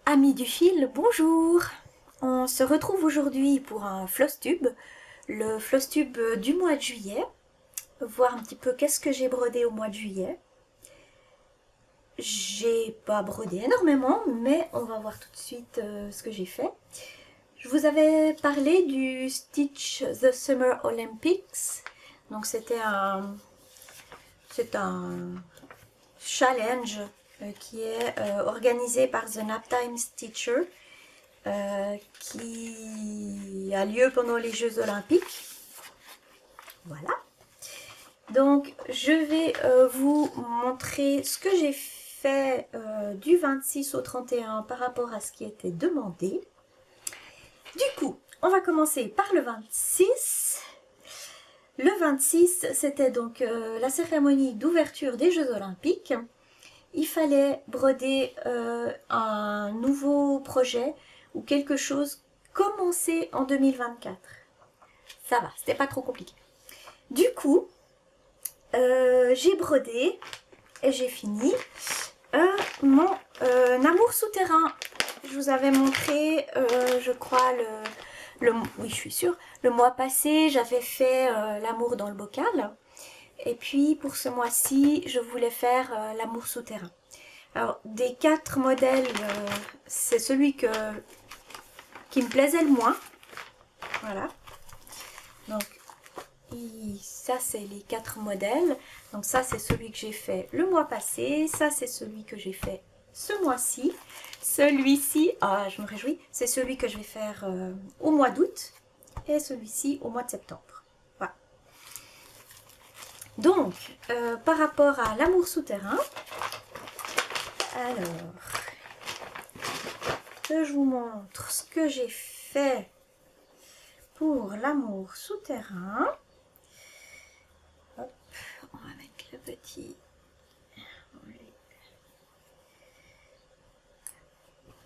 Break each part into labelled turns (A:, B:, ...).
A: Amis du fil, bonjour! On se retrouve aujourd'hui pour un floss tube, le floss tube du mois de juillet. Voir un petit peu qu'est-ce que j'ai brodé au mois de juillet. J'ai pas brodé énormément, mais on va voir tout de suite ce que j'ai fait. Je vous avais parlé du Stitch the Summer Olympics. Donc c'est un challenge qui est organisé par The Naptime Stitcher. Qui a lieu pendant les Jeux Olympiques. Voilà. Donc, je vais vous montrer ce que j'ai fait du 26 au 31 par rapport à ce qui était demandé. Du coup, on va commencer par le 26. Le 26, c'était donc la cérémonie d'ouverture des Jeux Olympiques. Il fallait broder un nouveau projet ou quelque chose commencé en 2024. Ça va, c'était pas trop compliqué. Du coup, j'ai brodé et j'ai fini mon amour souterrain. Je vous avais montré, je crois, oui, je suis sûre, le mois passé, j'avais fait l'amour dans le bocal. Et puis, pour ce mois-ci, je voulais faire l'amour souterrain. Alors, des 4 modèles, c'est celui qui me plaisait le moins. Voilà. Donc, ça, c'est les 4 modèles. Donc, ça, c'est celui que j'ai fait le mois passé. Ça, c'est celui que j'ai fait ce mois-ci. Celui-ci, ah, je me réjouis, c'est celui que je vais faire au mois d'août. Et celui-ci au mois de septembre. Voilà. Donc, par rapport à l'amour souterrain, alors, que je vous montre ce que j'ai fait pour l'amour souterrain. Hop, on va mettre le petit.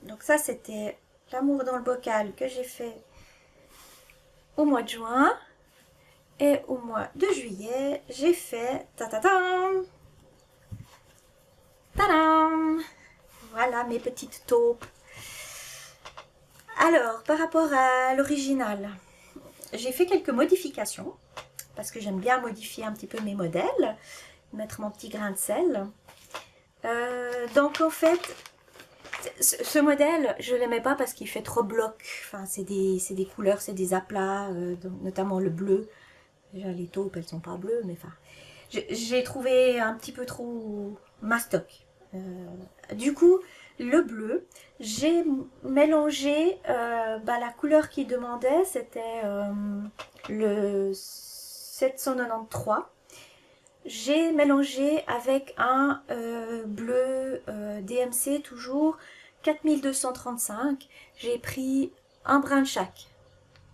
A: Donc ça, c'était l'amour dans le bocal que j'ai fait au mois de juin. Et au mois de juillet, j'ai fait ta-ta-tam, tadam. Voilà mes petites taupes. Alors, par rapport à l'original, j'ai fait quelques modifications parce que j'aime bien modifier un petit peu mes modèles, mettre mon petit grain de sel. Donc en fait, ce modèle, je ne l'aimais pas parce qu'il fait trop bloc. Enfin, c'est des couleurs, c'est des aplats, notamment le bleu. Déjà, les taupes, elles sont pas bleues, mais enfin, j'ai trouvé un petit peu trop mastoc. Du coup, le bleu, j'ai mélangé la couleur qu'il demandait, c'était le 793. J'ai mélangé avec un bleu DMC toujours 4235. J'ai pris un brin de chaque.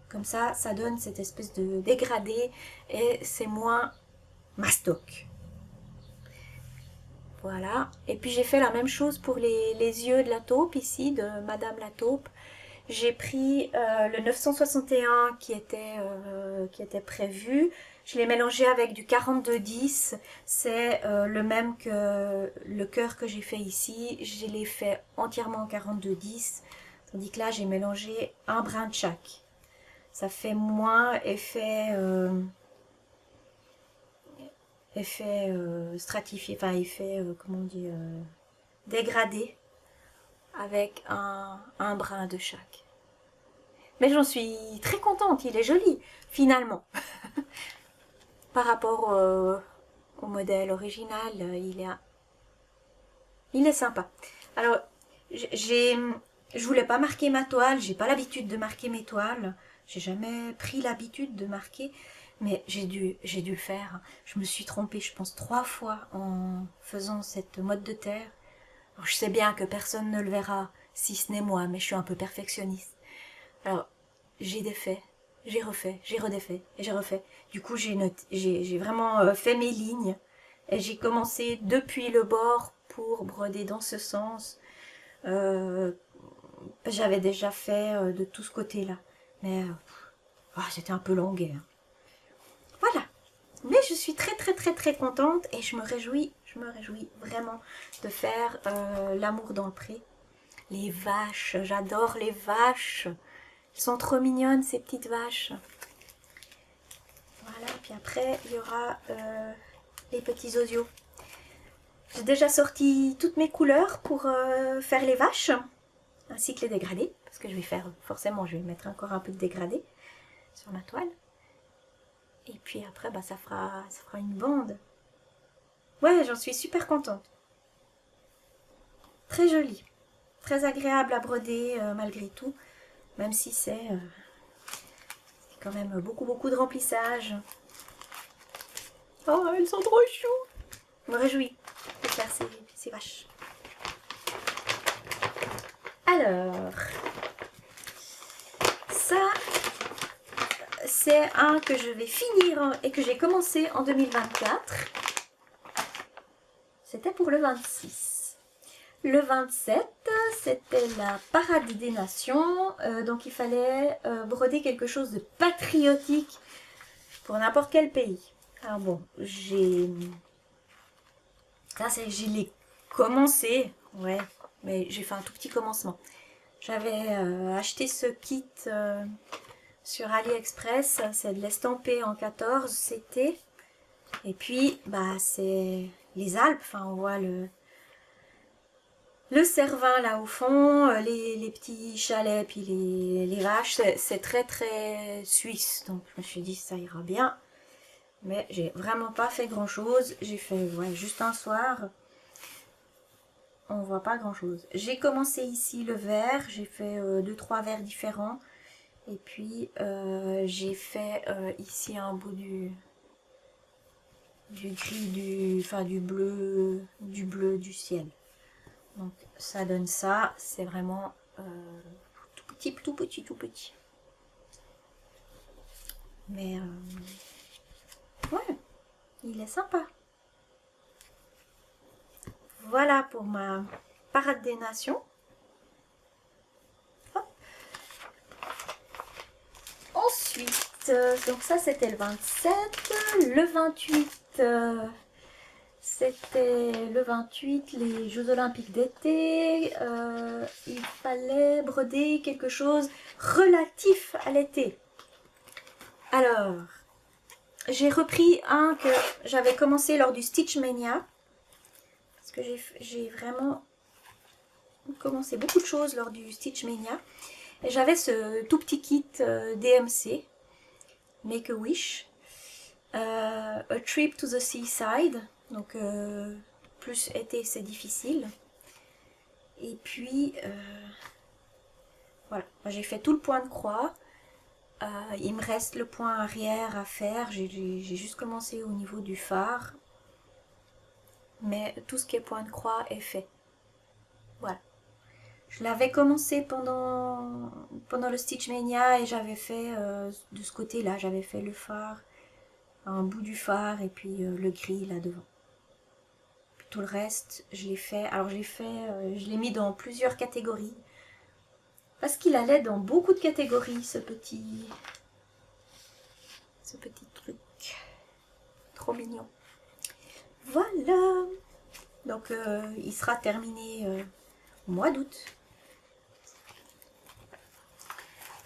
A: Comme ça donne cette espèce de dégradé et c'est moins mastoc. Voilà. Et puis j'ai fait la même chose pour les yeux de la taupe ici, de Madame la taupe. J'ai pris le 961 qui était prévu. Je l'ai mélangé avec du 4210. C'est le même que le cœur que j'ai fait ici. Je l'ai fait entièrement en 4210. Tandis que là, j'ai mélangé un brin de chaque. Ça fait moins effet stratifié, enfin effet, comment on dit, dégradé avec un brin de chaque. Mais j'en suis très contente, il est joli, finalement. Par rapport au modèle original, il est sympa. Alors, je voulais pas marquer ma toile, j'ai pas l'habitude de marquer mes toiles. J'ai jamais pris l'habitude de marquer, mais j'ai dû le faire. Je me suis trompée, je pense 3 fois en faisant cette mode de terre. Alors, je sais bien que personne ne le verra, si ce n'est moi, mais je suis un peu perfectionniste. Alors, j'ai défait, j'ai refait, j'ai redéfait et j'ai refait. Du coup, j'ai vraiment fait mes lignes et j'ai commencé depuis le bord pour broder dans ce sens. J'avais déjà fait de tout ce côté-là, mais c'était un peu longuet. Hein. Voilà. Mais je suis très très très très contente et je me réjouis vraiment de faire l'amour dans le pré. Les vaches, j'adore les vaches. Elles sont trop mignonnes ces petites vaches. Voilà, puis après il y aura les petits osios. J'ai déjà sorti toutes mes couleurs pour faire les vaches, ainsi que les dégradés, parce que je vais faire, forcément, je vais mettre encore un peu de dégradé sur ma toile. Et puis après, bah, ça fera une bande. Ouais, j'en suis super contente. Très jolie, très agréable à broder malgré tout, même si c'est quand même beaucoup de remplissage. Oh, elles sont trop chou. Je me réjouis de faire ces vaches. Alors, ça, c'est un que je vais finir et que j'ai commencé en 2024. C'était pour le 26. Le 27, c'était la parade des nations. Donc il fallait broder quelque chose de patriotique pour n'importe quel pays. Alors bon, je l'ai commencé, ouais, mais j'ai fait un tout petit commencement. J'avais acheté ce kit sur AliExpress, c'est de l'estampé en 14, c'était. Et puis, bah, c'est les Alpes, enfin, on voit le Cervin là au fond, les petits chalets, puis les vaches, c'est très suisse. Donc, je me suis dit, ça ira bien. Mais j'ai vraiment pas fait grand chose. J'ai fait ouais, juste un soir. On voit pas grand chose. J'ai commencé ici le vert. J'ai fait 2-3 verts différents. Et puis j'ai fait ici un bout du gris, du bleu du ciel. Donc ça donne ça. C'est vraiment tout petit. Mais ouais, il est sympa. Voilà pour ma parade des nations. Hop. Ensuite, donc ça c'était le 27. Le 28, c'était le 28, les Jeux Olympiques d'été. Il fallait broder quelque chose relatif à l'été. Alors, j'ai repris un que j'avais commencé lors du Stitch Mania. Parce que j'ai vraiment commencé beaucoup de choses lors du Stitch Mania. Et j'avais ce tout petit kit DMC, Make a Wish, A Trip to the Seaside, donc plus été c'est difficile. Et puis voilà, j'ai fait tout le point de croix. Il me reste le point arrière à faire. J'ai juste commencé au niveau du phare. Mais tout ce qui est point de croix est fait. Voilà. Je l'avais commencé pendant le Stitch Mania et j'avais fait de ce côté-là, j'avais fait le phare, un bout du phare et puis le gris là devant. Puis tout le reste, je l'ai fait. Alors je l'ai mis dans plusieurs catégories parce qu'il allait dans beaucoup de catégories ce petit truc. Trop mignon. Voilà. Donc il sera terminé au mois d'août.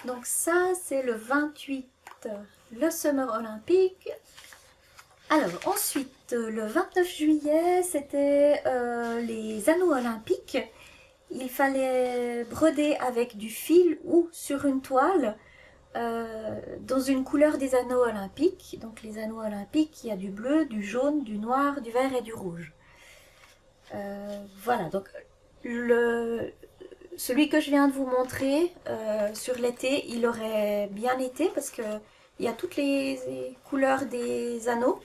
A: Donc ça, c'est le 28, le Summer Olympique. Alors ensuite, le 29 juillet, c'était les anneaux olympiques. Il fallait broder avec du fil ou sur une toile dans une couleur des anneaux olympiques. Donc les anneaux olympiques, il y a du bleu, du jaune, du noir, du vert et du rouge. Voilà, donc celui que je viens de vous montrer sur l'été, il aurait bien été parce que il y a toutes les couleurs des anneaux,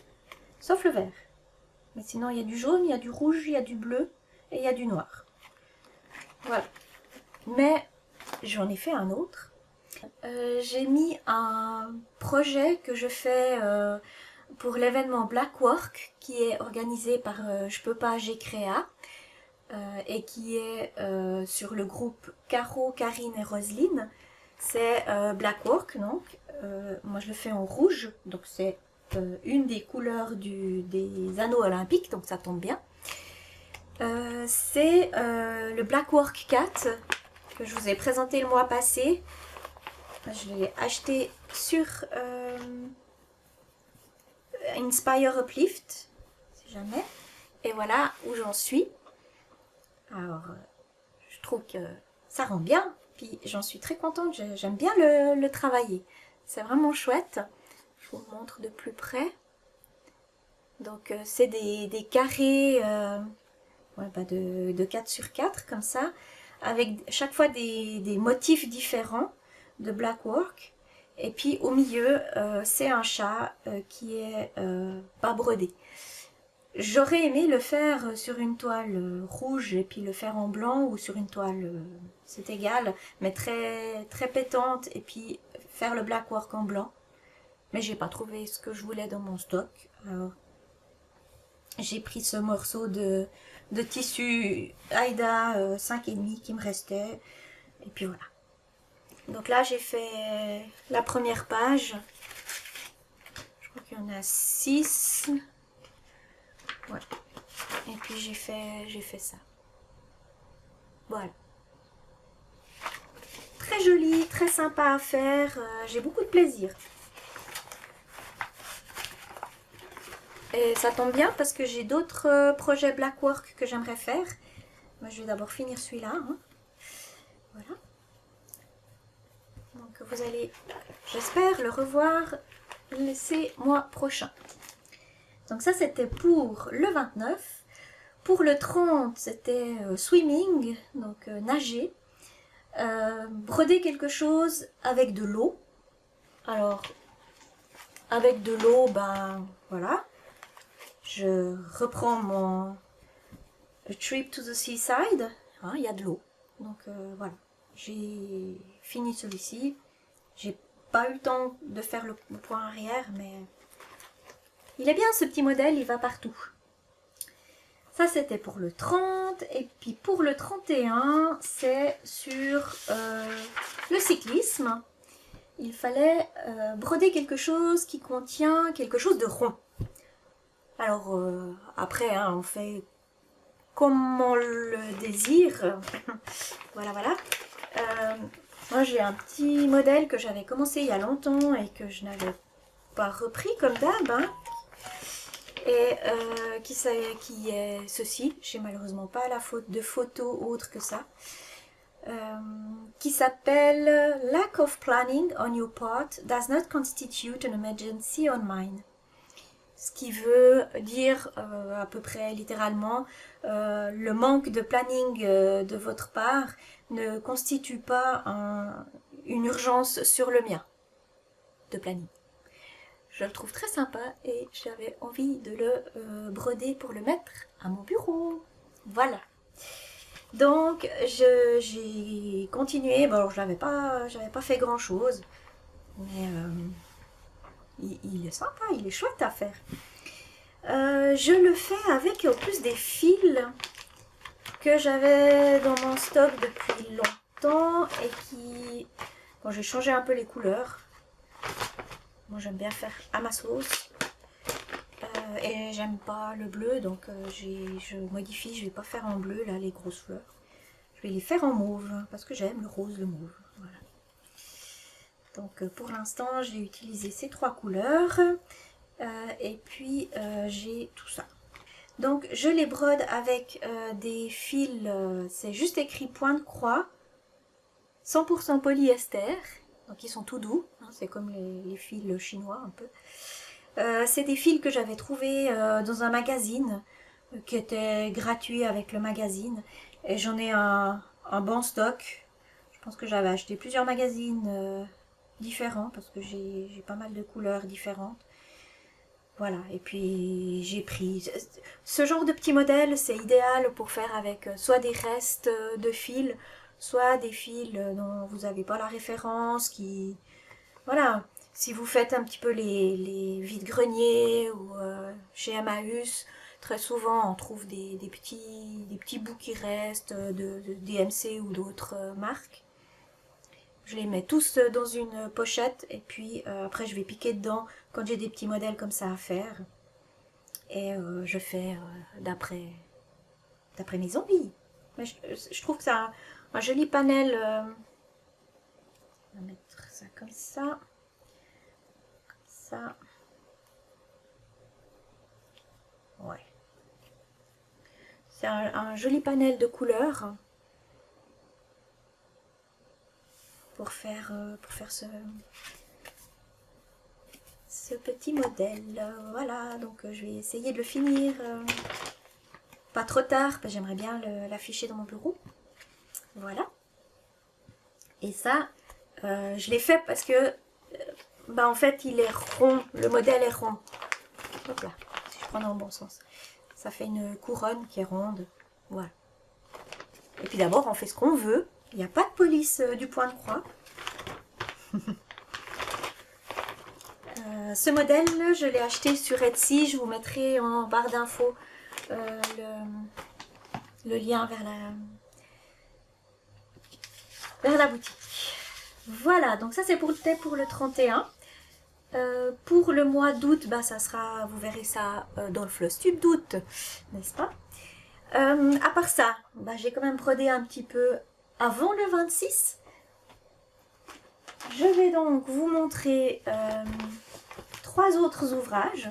A: sauf le vert. Mais sinon, il y a du jaune, il y a du rouge, il y a du bleu et il y a du noir. Voilà. Mais j'en ai fait un autre. J'ai mis un projet que je fais pour l'événement Black Work qui est organisé par Je peux pas, j'ai créa. Et qui est sur le groupe Caro, Karine et Roselyne. C'est Black Work, donc. Moi, je le fais en rouge, donc c'est une des couleurs des anneaux olympiques, donc ça tombe bien. C'est le Black Work Cat que je vous ai présenté le mois passé. Je l'ai acheté sur Inspire Uplift, si jamais. Et voilà où j'en suis. Alors, je trouve que ça rend bien. Puis j'en suis très contente. J'aime bien le travailler. C'est vraiment chouette. Je vous montre de plus près. Donc, c'est des carrés ouais, bah de 4 sur 4 comme ça. Avec chaque fois des motifs différents de Black Work. Et puis au milieu, c'est un chat qui est pas brodé. J'aurais aimé le faire sur une toile rouge et puis le faire en blanc ou sur une toile, c'est égal, mais très pétante et puis faire le black work en blanc. Mais j'ai pas trouvé ce que je voulais dans mon stock. Alors, j'ai pris ce morceau de tissu Aida 5,5 qui me restait. Et puis voilà. Donc là, j'ai fait la première page. Je crois qu'il y en a 6. Ouais. Et puis j'ai fait ça. Voilà. Très joli, très sympa à faire. J'ai beaucoup de plaisir. Et ça tombe bien parce que j'ai d'autres projets Black Work que j'aimerais faire. Moi, je vais d'abord finir celui-là. Hein. Voilà. Donc vous allez, j'espère, le revoir ces mois prochains. Donc ça, c'était pour le 29. Pour le 30, c'était swimming, donc nager. Broder quelque chose avec de l'eau. Alors, avec de l'eau, ben voilà. Je reprends mon trip to the seaside. Hein, il y a de l'eau. Donc voilà. J'ai fini celui-ci. J'ai pas eu le temps de faire le point arrière, mais il est bien ce petit modèle, il va partout. Ça, c'était pour le 30. Et puis pour le 31, c'est sur le cyclisme. Il fallait broder quelque chose qui contient quelque chose de rond. Alors, après, hein, on fait comme on le désire. Voilà, voilà. Moi, j'ai un petit modèle que j'avais commencé il y a longtemps et que je n'avais pas repris comme d'hab. Hein. Et qui est ceci, j'ai malheureusement pas la faute de photo autre que ça, qui s'appelle Lack of planning on your part does not constitute an emergency on mine. Ce qui veut dire à peu près littéralement le manque de planning de votre part ne constitue pas une urgence sur le mien de planning. Je le trouve très sympa et j'avais envie de le broder pour le mettre à mon bureau. Voilà. Donc j'ai continué. Bon, alors j'avais pas fait grand chose, mais il est sympa, il est chouette à faire. Je le fais avec en plus des fils que j'avais dans mon stock depuis longtemps et qui, bon, j'ai changé un peu les couleurs. Moi, j'aime bien faire à ma sauce. Et j'aime pas le bleu, donc je modifie. Je vais pas faire en bleu, là, les grosses fleurs. Je vais les faire en mauve, parce que j'aime le rose, le mauve. Voilà. Donc, pour l'instant, j'ai utilisé ces 3 couleurs. Et puis, j'ai tout ça. Donc, je les brode avec des fils, c'est juste écrit point de croix. 100% polyester. Donc, ils sont tout doux. Hein, c'est comme les fils chinois, un peu. C'est des fils que j'avais trouvés dans un magazine qui était gratuit avec le magazine et j'en ai un bon stock. Je pense que j'avais acheté plusieurs magazines différents parce que j'ai pas mal de couleurs différentes. Voilà, et puis j'ai pris ce genre de petit modèle, c'est idéal pour faire avec soit des restes de fils, soit des fils dont vous n'avez pas la référence, qui voilà. Si vous faites un petit peu les vides-greniers ou chez Emmaüs, très souvent on trouve des petits bouts qui restent de DMC ou d'autres marques. Je les mets tous dans une pochette et puis après je vais piquer dedans quand j'ai des petits modèles comme ça à faire. Et je fais d'après d'après mes envies. Mais je trouve que c'est un joli panel. On va mettre ça comme ça. Ça. Ouais. C'est un joli panel de couleurs pour faire ce petit modèle. Voilà, donc je vais essayer de le finir pas trop tard, parce que j'aimerais bien l'afficher dans mon bureau. Voilà. Et ça, je l'ai fait parce que, bah en fait, il est rond, le modèle est rond. Hop là, si je prends dans le bon sens. Ça fait une couronne qui est ronde. Voilà. Et puis d'abord, on fait ce qu'on veut. Il n'y a pas de police du point de croix. Ce modèle, je l'ai acheté sur Etsy. Je vous mettrai en barre d'infos le lien vers la boutique. Voilà, donc ça c'est pour le 31. Pour le mois d'août, bah, ça sera, vous verrez ça dans le Flosstube d'août, n'est-ce pas? À part ça, bah, j'ai quand même brodé un petit peu avant le 26. Je vais donc vous montrer 3 autres ouvrages.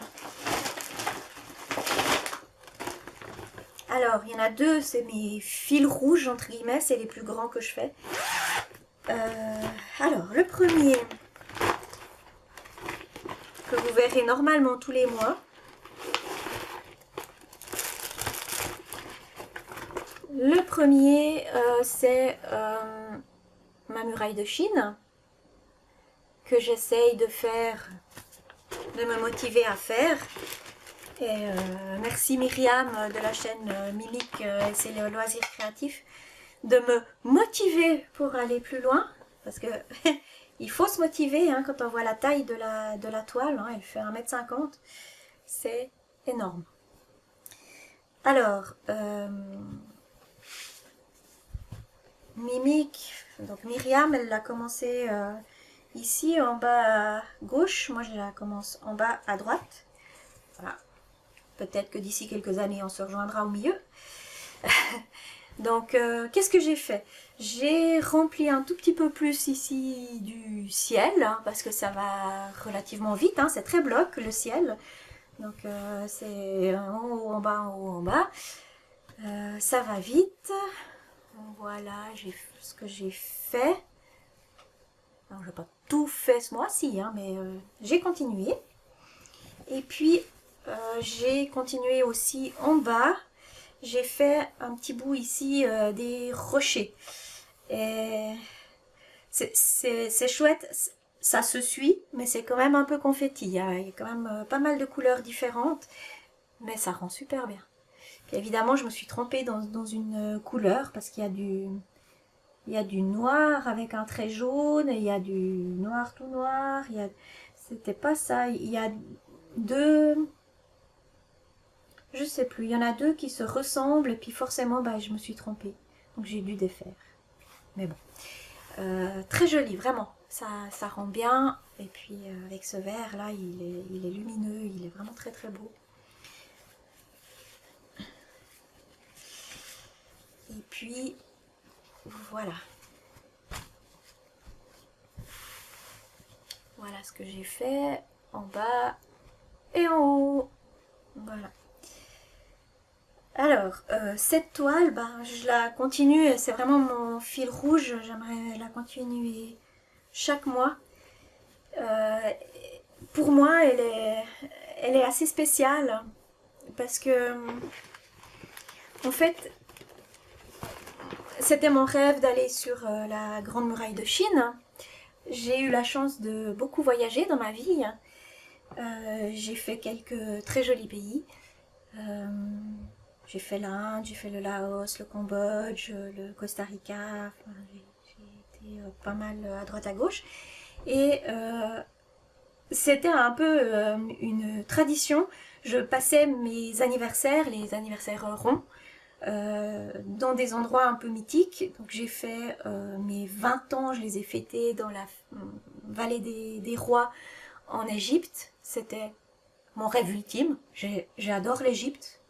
A: Alors, il y en a 2, c'est mes fils rouges, entre guillemets, c'est les plus grands que je fais. Alors, le premier, que vous verrez normalement tous les mois. Le premier, c'est ma muraille de Chine, que j'essaye de faire, de me motiver à faire. Et merci Myriam de la chaîne Mimique et c'est le loisir créatif de me motiver pour aller plus loin, parce que il faut se motiver hein, quand on voit la taille de la toile, hein, elle fait 1,50 m, c'est énorme. Alors, Mimique, donc Myriam, elle l'a commencé ici en bas à gauche, moi je la commence en bas à droite. Voilà. Peut-être que d'ici quelques années on se rejoindra au milieu. Donc qu'est-ce que j'ai fait? J'ai rempli un tout petit peu plus ici du ciel, hein, parce que ça va relativement vite, hein, c'est très bloc le ciel. Donc c'est en haut, en bas, en haut, en bas. Ça va vite. Voilà ce que j'ai fait. Alors, je n'ai pas tout fait ce mois-ci, hein, mais j'ai continué. Et puis, j'ai continué aussi en bas. J'ai fait un petit bout ici des rochers. Et c'est chouette, ça se suit, mais c'est quand même un peu confetti. Il y a quand même pas mal de couleurs différentes, mais ça rend super bien. Puis évidemment, je me suis trompée dans une couleur parce qu'il y a du noir avec un trait jaune, et il y a du noir tout noir. C'était pas ça. Il y a 2, je sais plus, il y en a 2 qui se ressemblent et puis forcément, bah, je me suis trompée. Donc j'ai dû défaire. Mais bon, très joli, vraiment. Ça rend bien. Et puis avec ce vert là, il est lumineux, il est vraiment très très beau. Et puis voilà. Voilà ce que j'ai fait en bas et en haut. Voilà. Alors, cette toile, bah, je la continue, c'est vraiment mon fil rouge, j'aimerais la continuer chaque mois. Pour moi, elle est assez spéciale parce que, en fait, c'était mon rêve d'aller sur la Grande Muraille de Chine. J'ai eu la chance de beaucoup voyager dans ma vie. J'ai fait quelques très jolis pays. J'ai fait l'Inde, j'ai fait le Laos, le Cambodge, le Costa Rica. Enfin, j'ai été pas mal à droite à gauche. Et c'était un peu une tradition. Je passais mes anniversaires, les anniversaires ronds, dans des endroits un peu mythiques. Donc j'ai fait mes 20 ans, je les ai fêtés dans la vallée des rois en Égypte. C'était mon rêve ultime. J'adore l'Égypte.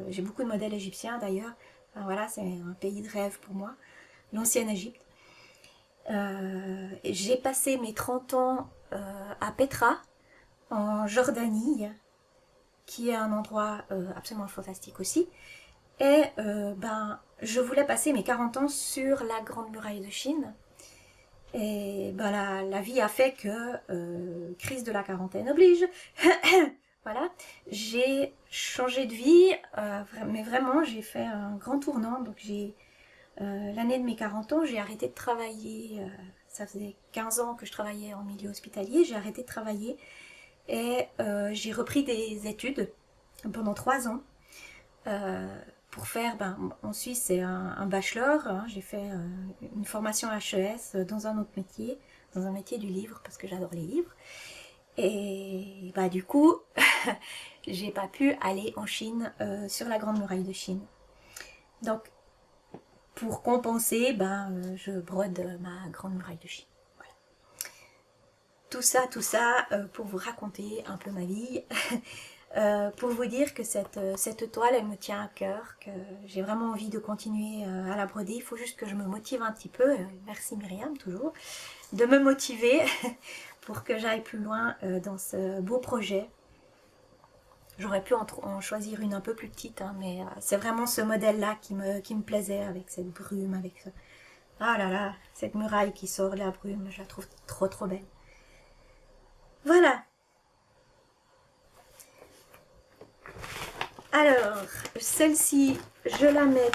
A: J'ai beaucoup de modèles égyptiens d'ailleurs. Enfin, voilà, c'est un pays de rêve pour moi, l'ancienne Égypte. J'ai passé mes 30 ans à Petra, en Jordanie, qui est un endroit absolument fantastique aussi. Et ben, je voulais passer mes 40 ans sur la Grande Muraille de Chine. Et ben, la vie a fait que, crise de la quarantaine oblige, voilà, j'ai changé de vie, mais vraiment j'ai fait un grand tournant. Donc l'année de mes 40 ans, j'ai arrêté de travailler, ça faisait 15 ans que je travaillais en milieu hospitalier, j'ai arrêté de travailler et j'ai repris des études pendant 3 ans. Pour faire, ben, en Suisse c'est un bachelor, hein, j'ai fait une formation HES dans un autre métier, dans un métier du livre parce que j'adore les livres. Et bah, du coup, j'ai pas pu aller en Chine sur la Grande Muraille de Chine. Donc, pour compenser, ben, je brode ma Grande Muraille de Chine. Voilà. Tout ça pour vous raconter un peu ma vie. Pour vous dire que cette toile, elle me tient à cœur, que j'ai vraiment envie de continuer à la broder. Il faut juste que je me motive un petit peu. Merci Myriam, toujours, de me motiver pour que j'aille plus loin dans ce beau projet. J'aurais pu en choisir une un peu plus petite, hein, mais c'est vraiment ce modèle-là qui me plaisait, avec cette brume, avec ce... Ah là là, cette muraille qui sort de la brume, je la trouve trop trop belle. Voilà. Alors, celle-ci, je la mets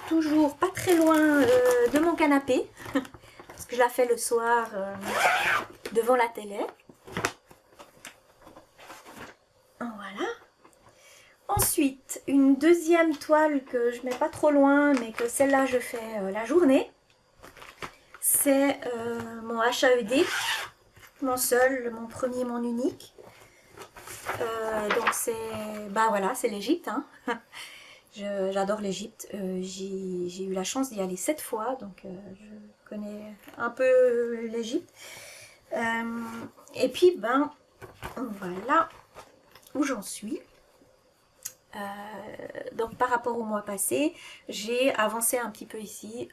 A: toujours pas très loin de mon canapé, parce que je la fais le soir devant la télé. Voilà. Ensuite, une deuxième toile que je mets pas trop loin, mais que celle-là je fais la journée. C'est mon HAED, mon seul, mon premier, mon unique. Donc c'est, bah voilà, c'est l'Égypte, hein. J'adore l'Égypte. J'ai eu la chance d'y aller 7 fois, donc je connais un peu l'Égypte. Et puis, ben, voilà où j'en suis. Donc par rapport au mois passé, j'ai avancé un petit peu ici.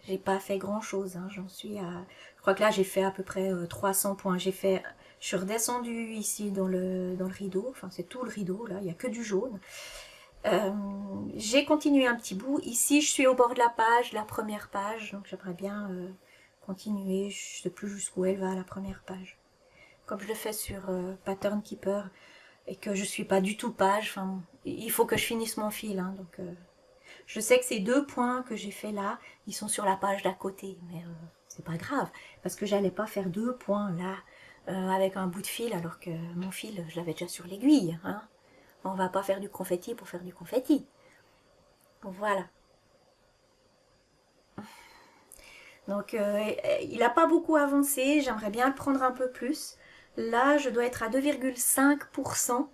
A: J'ai pas fait grand chose, hein. J'en suis à, je crois que là j'ai fait à peu près 300 points. Je suis redescendue ici dans le rideau, enfin c'est tout le rideau là, il n'y a que du jaune. J'ai continué un petit bout. Ici je suis au bord de la page, la première page, donc j'aimerais bien continuer. Je sais plus jusqu'où elle va, la première page, comme je le fais sur Pattern Keeper, et que je suis pas du tout page. Enfin, il faut que je finisse mon fil, hein, donc je sais que ces 2 points que j'ai fait là, ils sont sur la page d'à côté, mais c'est pas grave, parce que j'allais pas faire 2 points là avec un bout de fil, alors que mon fil je l'avais déjà sur l'aiguille, hein. On va pas faire du confetti pour faire du confetti. Voilà. Donc il n'a pas beaucoup avancé, j'aimerais bien le prendre un peu plus. Là je dois être à 2,5%.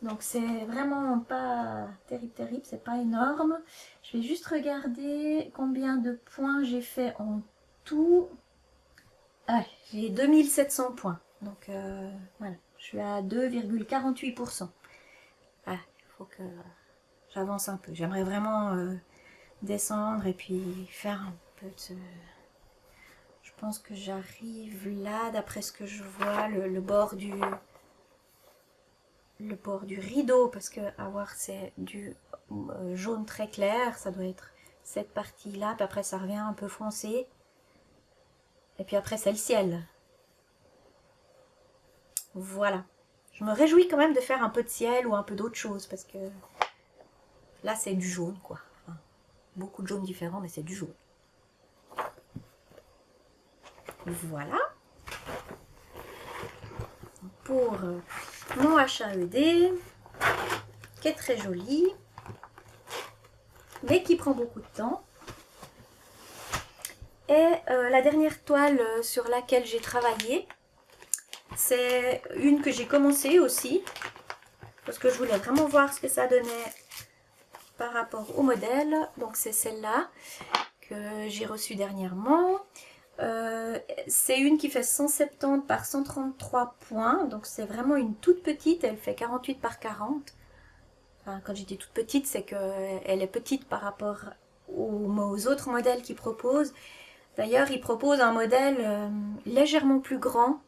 A: Donc c'est vraiment pas terrible, c'est pas énorme. Je vais juste regarder combien de points j'ai fait en tout. Ah, j'ai 2700 points. Donc voilà, je suis à 2,48%. Ah, il faut que j'avance un peu. J'aimerais vraiment descendre et puis faire un peu de... Je pense que j'arrive là, d'après ce que je vois, le bord du rideau, parce que avoir c'est du jaune très clair, ça doit être cette partie là, puis après ça revient un peu foncé, et puis après c'est le ciel. Voilà, je me réjouis quand même de faire un peu de ciel ou un peu d'autre chose, parce que là c'est du jaune quoi, enfin, beaucoup de jaunes différents, mais c'est du jaune. Voilà pour mon HAED, qui est très joli, mais qui prend beaucoup de temps. Et la dernière toile sur laquelle j'ai travaillé, c'est une que j'ai commencé aussi, parce que je voulais vraiment voir ce que ça donnait par rapport au modèle. Donc c'est celle-là que j'ai reçue dernièrement. C'est une qui fait 170 par 133 points, donc c'est vraiment une toute petite, elle fait 48 par 40. enfin quand j'étais toute petite, c'est qu'elle est petite par rapport aux autres modèles qu'ils proposent. D'ailleurs, ils proposent un modèle légèrement plus grand,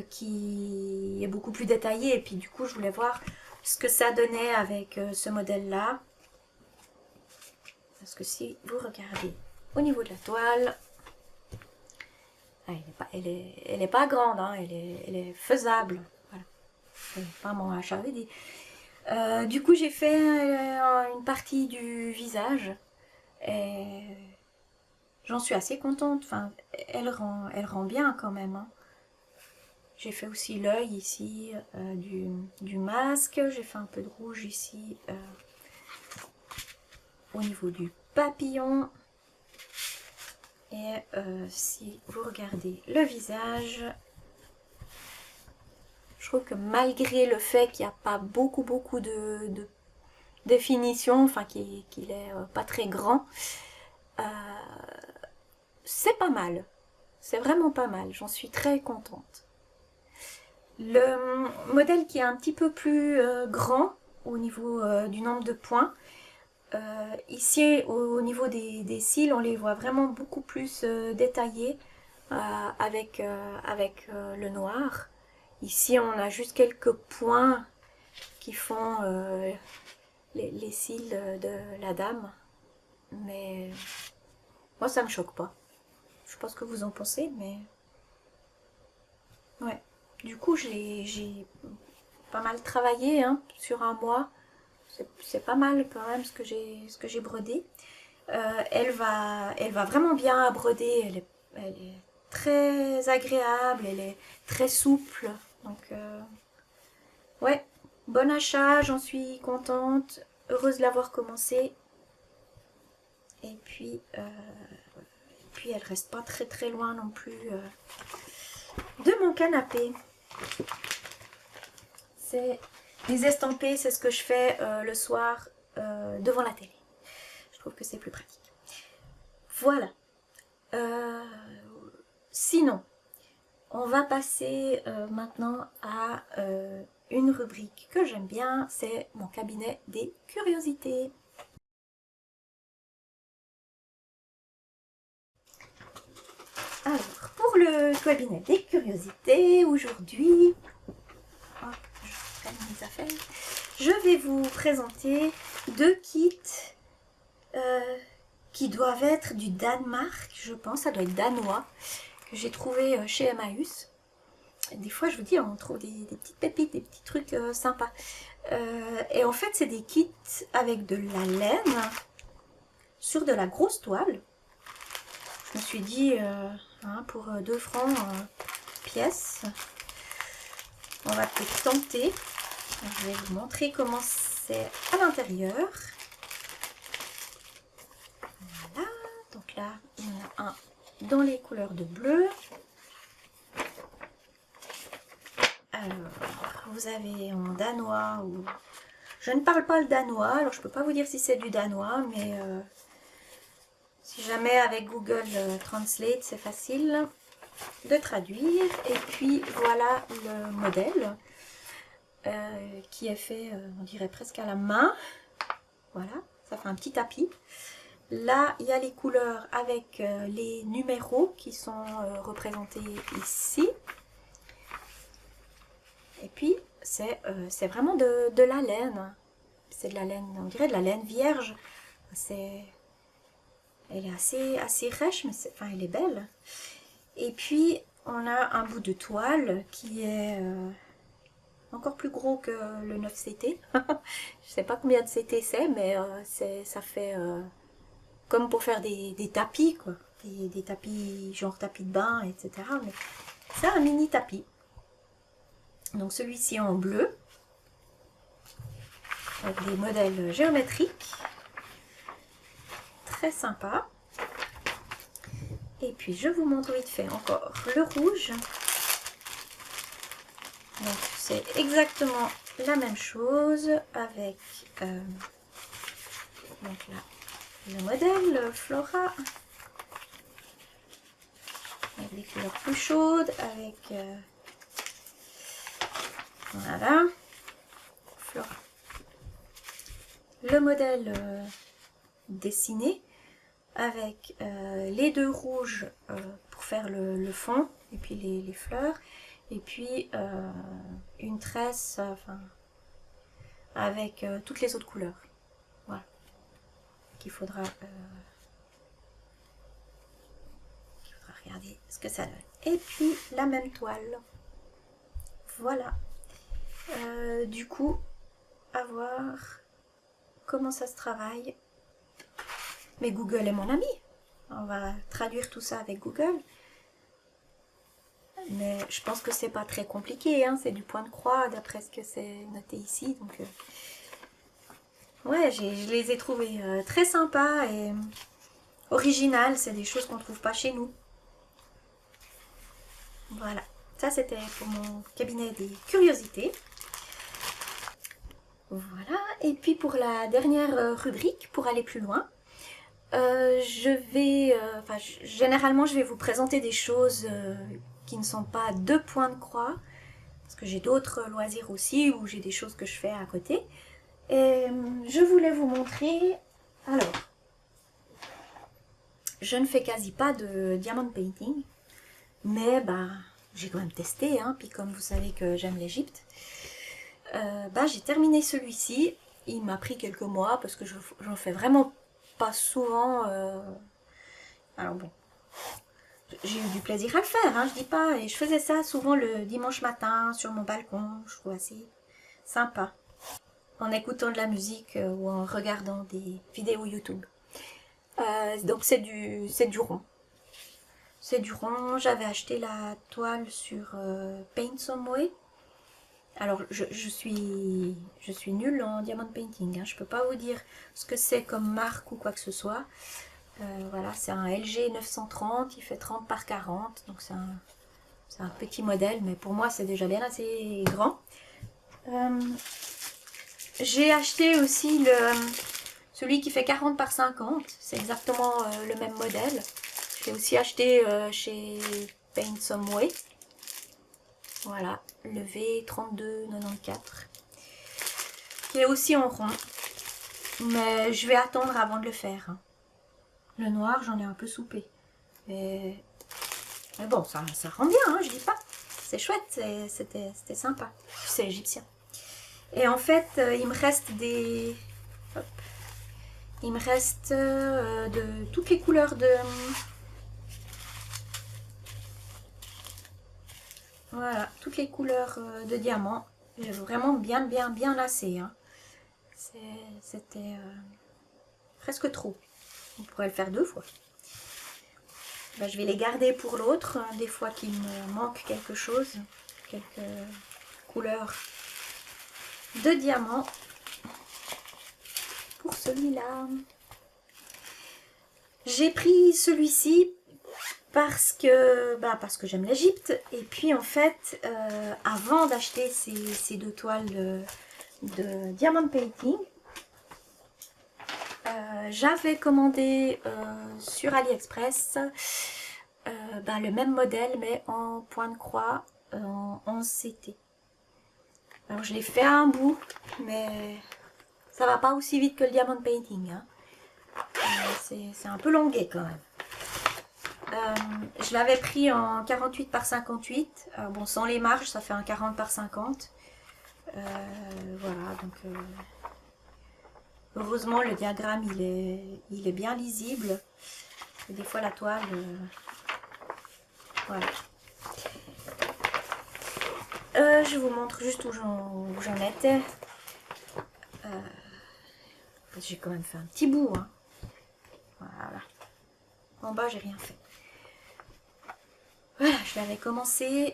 A: qui est beaucoup plus détaillé. Et puis du coup, je voulais voir ce que ça donnait avec ce modèle-là. Parce que si vous regardez au niveau de la toile, elle est pas grande, hein, elle est faisable. Voilà. C'est pas mon HAVD. Du coup, j'ai fait une partie du visage. Et j'en suis assez contente. Enfin, elle rend bien quand même. Hein. J'ai fait aussi l'œil ici du masque. J'ai fait un peu de rouge ici au niveau du papillon. Et si vous regardez le visage, je trouve que malgré le fait qu'il n'y a pas beaucoup de définition, enfin qu'il est pas très grand, c'est pas mal. C'est vraiment pas mal. J'en suis très contente. Le modèle qui est un petit peu plus grand au niveau du nombre de points, ici au niveau des cils, on les voit vraiment beaucoup plus détaillés avec le noir. Ici on a juste quelques points qui font les cils de la dame, mais moi ça me choque pas. Je sais pas ce que vous en pensez, mais ouais. Du coup j'ai pas mal travaillé hein, sur un mois. C'est pas mal quand même ce que j'ai brodé. Elle va vraiment bien à broder. Elle est très agréable, elle est très souple. Donc ouais, bon achat, j'en suis contente, heureuse de l'avoir commencé. Et puis elle reste pas très très loin non plus de mon canapé. C'est les estampés, c'est ce que je fais le soir devant la télé. Je trouve que c'est plus pratique. Voilà. Sinon, on va passer maintenant à une rubrique que j'aime bien, c'est mon cabinet des curiosités. Alors, pour le cabinet des curiosités, aujourd'hui, je prends mes affaires, je vais vous présenter deux kits qui doivent être du Danemark, je pense, ça doit être danois, que j'ai trouvé chez Emmaüs. Des fois, je vous dis, on trouve des petites pépites, des petits trucs sympas. Et en fait, c'est des kits avec de la laine sur de la grosse toile. Je me suis dit, hein, pour 2 francs pièce, on va peut-être tenter. Je vais vous montrer comment c'est à l'intérieur. Voilà, donc là, il y en a un dans les couleurs de bleu. Alors, vous avez en danois, ou je ne parle pas le danois, alors je ne peux pas vous dire si c'est du danois, mais si jamais avec Google Translate, c'est facile de traduire. Et puis voilà le modèle qui est fait, on dirait presque à la main. Voilà, ça fait un petit tapis. Là, il y a les couleurs avec les numéros qui sont représentés ici. Et puis, c'est vraiment de la laine. C'est de la laine, on dirait de la laine vierge. Elle est assez rêche, mais enfin, elle est belle. Et puis, on a un bout de toile qui est encore plus gros que le 9CT. Je ne sais pas combien de CT c'est, mais ça fait comme pour faire des tapis, quoi. Des tapis, genre tapis de bain, etc. Mais c'est un mini tapis. Donc celui-ci en bleu, avec des modèles géométriques. Très sympa. Et puis je vous montre vite fait encore le rouge. Donc c'est exactement la même chose avec donc là, le modèle Flora. Avec des couleurs plus chaudes, avec voilà, Flora. le modèle dessiné avec les deux rouges pour faire le fond et puis les fleurs, et puis une tresse avec toutes les autres couleurs. Voilà, qu'il faudra regarder ce que ça donne. Et puis la même toile. Voilà. Du coup, à voir comment ça se travaille. Mais Google est mon ami. On va traduire tout ça avec Google. Mais je pense que c'est pas très compliqué, hein. C'est du point de croix d'après ce que c'est noté ici. Donc, ouais, je les ai trouvés très sympas et originales. C'est des choses qu'on trouve pas chez nous. Voilà, ça c'était pour mon cabinet des curiosités. Voilà, et puis pour la dernière rubrique, pour aller plus loin, généralement je vais vous présenter des choses qui ne sont pas de points de croix, parce que j'ai d'autres loisirs aussi, où j'ai des choses que je fais à côté. Et je voulais vous montrer, alors, je ne fais quasi pas de diamond painting, mais bah, j'ai quand même testé, hein, puis comme vous savez que j'aime l'Égypte, j'ai terminé celui-ci. Il m'a pris quelques mois parce que j'en fais vraiment pas souvent. Alors bon, j'ai eu du plaisir à le faire, hein, je dis pas. Et je faisais ça souvent le dimanche matin sur mon balcon. Je trouve assez sympa. En écoutant de la musique ou en regardant des vidéos YouTube. Donc c'est du rond. C'est du rond. J'avais acheté la toile sur Paint Some Way. Alors, je suis nulle en diamond painting, hein. Je peux pas vous dire ce que c'est comme marque ou quoi que ce soit. Voilà, c'est un LG 930, il fait 30 par 40, donc c'est un petit modèle, mais pour moi c'est déjà bien assez grand. J'ai acheté aussi celui qui fait 40 par 50, c'est exactement le même modèle. Je l'ai aussi acheté chez Paint Some Way. Voilà, le V3294, qui est aussi en rond. Mais je vais attendre avant de le faire, hein. Le noir, j'en ai un peu soupé. Mais bon, ça rend bien, hein, je dis pas. C'est chouette, c'était sympa. C'est égyptien. Et en fait, il me reste des... Hop. Il me reste de toutes les couleurs de... Voilà, toutes les couleurs de diamant. J'ai vraiment bien lassé, hein. C'était presque trop. On pourrait le faire 2 fois. Je vais les garder pour l'autre, hein, des fois qu'il me manque quelque chose, quelques couleurs de diamant. Pour celui-là, j'ai pris celui-ci parce que j'aime l'Égypte. Et puis en fait, avant d'acheter ces deux toiles de diamond painting, j'avais commandé sur AliExpress le même modèle mais en point de croix en 11CT. Alors je l'ai fait à un bout, mais ça va pas aussi vite que le diamond painting, hein. C'est un peu longuet quand même. Je l'avais pris en 48 par 58. Bon, sans les marges, ça fait un 40 par 50. Voilà, donc heureusement le diagramme il est bien lisible. Et des fois la toile, voilà. Je vous montre juste où j'en étais. J'ai quand même fait un petit bout, hein. Voilà. En bas, j'ai rien fait. Voilà, je l'avais commencé,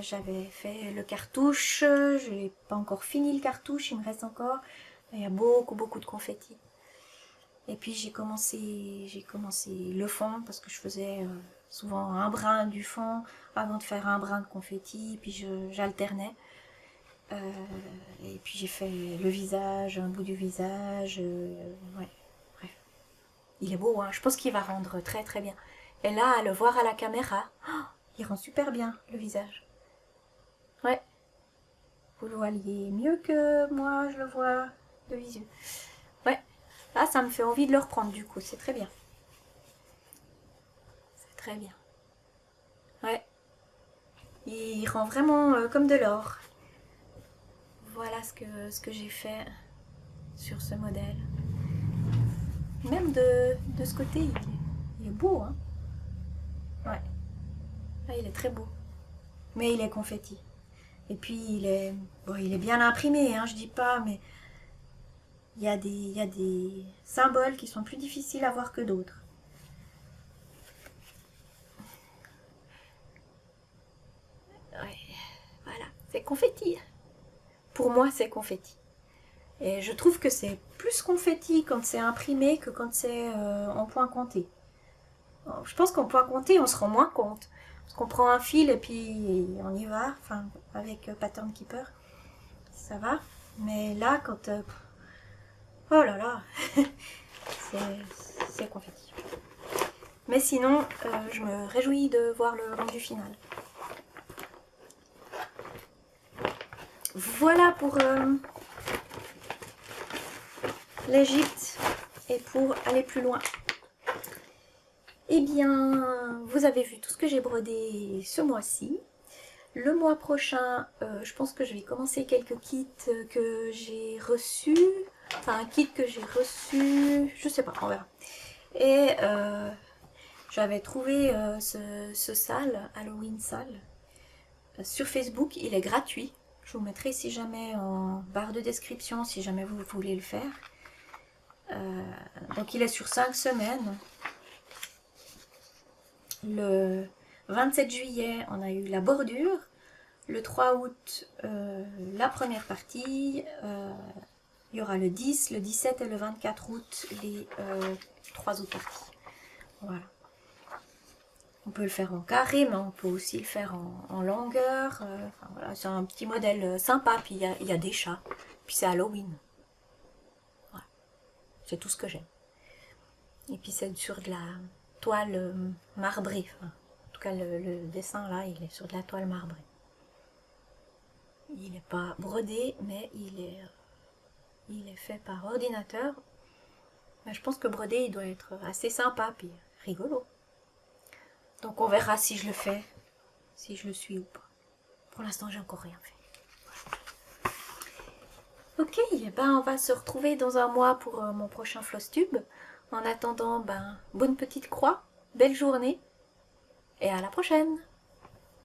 A: j'avais fait le cartouche, je n'ai pas encore fini le cartouche, il me reste encore, il y a beaucoup de confettis. Et puis j'ai commencé le fond parce que je faisais souvent un brin du fond avant de faire un brin de confetti, puis j'alternais. Et puis j'ai fait le visage, un bout du visage, ouais, bref. Il est beau, hein, je pense qu'il va rendre très bien. Et là, à le voir à la caméra, oh, il rend super bien le visage. Ouais. Vous le voyez mieux que moi, je le vois de visu. Ouais. ça me fait envie de le reprendre du coup, c'est très bien. C'est très bien. Ouais. Il rend vraiment comme de l'or. Voilà ce que j'ai fait sur ce modèle. Même de ce côté, il est beau, hein. Ouais. Ah, il est très beau. Mais il est confetti. Et puis bon, il est bien imprimé, hein, je dis pas, mais il y a des symboles qui sont plus difficiles à voir que d'autres. Ouais, voilà, c'est confetti. Pour moi, c'est confetti. Et je trouve que c'est plus confetti quand c'est imprimé que quand c'est en point compté. Je pense qu'en point compté, on se rend moins compte. Parce qu'on prend un fil et puis on y va, enfin, avec Pattern Keeper, ça va. Mais là, quand... oh là là, c'est confetti. Mais sinon, je me réjouis de voir le rendu final. Voilà pour l'Égypte et pour aller plus loin. Eh bien, vous avez vu tout ce que j'ai brodé ce mois-ci. Le mois prochain, je pense que je vais commencer quelques kits que j'ai reçus. Enfin, un kit que j'ai reçu, je sais pas, on verra. Et j'avais trouvé ce sale, Halloween sale, sur Facebook. Il est gratuit. Je vous mettrai si jamais en barre de description, si jamais vous voulez le faire. Donc il est sur 5 semaines. Le 27 juillet, on a eu la bordure. Le 3 août, la première partie. Il y aura le 10, le 17 et le 24 août, les 3 autres parties. Voilà. On peut le faire en carré, mais on peut aussi le faire en longueur. Enfin, voilà, c'est un petit modèle sympa. Puis il y a des chats. Puis c'est Halloween. Voilà. C'est tout ce que j'aime. Et puis c'est sur de la toile marbrée. Enfin, en tout cas, le dessin là, il est sur de la toile marbrée. Il n'est pas brodé, mais il est fait par ordinateur. Mais je pense que brodé, il doit être assez sympa, puis rigolo. Donc on verra si je le fais, si je le suis ou pas. Pour l'instant, j'ai encore rien fait. Ok, ben on va se retrouver dans un mois pour mon prochain Flosstube. En attendant, ben bonne petite croix, belle journée et à la prochaine.